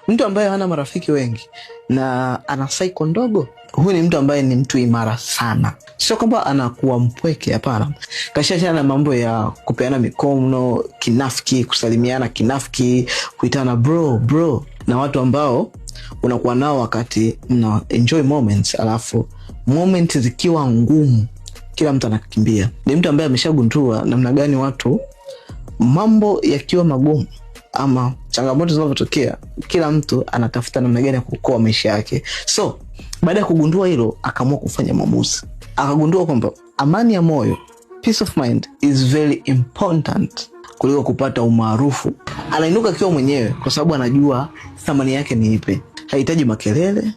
Mtu ambaye hana marafiki wengi na ana psycho ndogo, huyu ni mtu ambaye ni mtu imara sana. Sio kwamba anakuwa mpweke, hapana. Kashachana na mambo ya kupeana mikono kinafiki, kusalimiana kinafiki, kuitana bro na watu ambao unakuwa nao wakati mna enjoy moments, alafu moments zikiwa ngumu kila mtu anakimbia. Ni mtu ambaye ameshagundua namna gani watu mambo yakiwa magumu ama changamoto zinazotokea, kila mtu anatafuta namna gani ya kuokoa maisha yake. So baada ya kugundua hilo, akaamua kufanya maamuzi. Akagundua kwamba amani ya moyo, peace of mind, is very important kuliko kupata umaarufu. Anainuka akiwa mwenyewe kwa sababu anajua thamani yake ni ipi. Hahitaji makelele,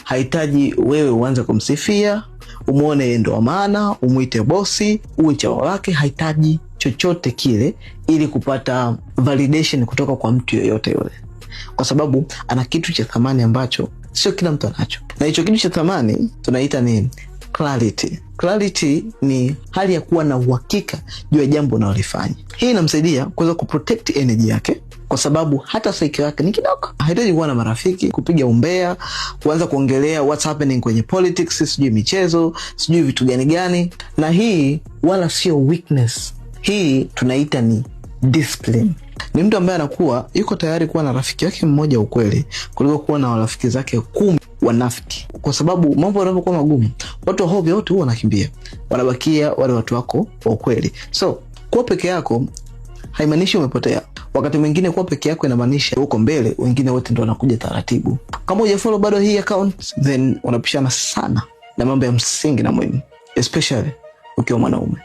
hahitaji wewe uanze kumsifia, umuone yeye ndo wa maana, umuite bosi, uwe chawa wake. Hahitaji chochote kile ili kupata validation kutoka kwa mtu yoyote yule, kwa sababu ana kitu cha thamani ambacho sio kila mtu anacho. Na hicho kitu cha thamani tunaita ni clarity. Clarity ni hali ya kuwa na uhakika juu ya jambo unalofanya. Hii inamsaidia kuweza kuprotect energy yake, kwa sababu hata psyche yake ni kidogo. Hahitaji kuwa na marafiki, kupiga umbea, kuanza kuongelea what's happening kwenye politics, sijui michezo, sijui vitu gani. Na hii wala sio weakness. Hii tunaita ni discipline. Ni mtu ambaye anakuwa yuko tayari kuwa na rafiki yake mmoja ukweli kuliko kuwa na rafiki zake 10 wanafiki, kwa sababu mambo yanapokuwa magumu, watu wa hovyo wote huwa wanakimbia, wanabakia wale watu wako wa ukweli. So kuwa peke yako haimaanishi umepotea. Wakati mwingine kuwa peke yako inamaanisha uko mbele, wengine wote ndio wanakuja taratibu. Kama hujafollow bado hii account, then unapishana sana na mambo ya msingi na muhimu, especially ukiwa mwanaume.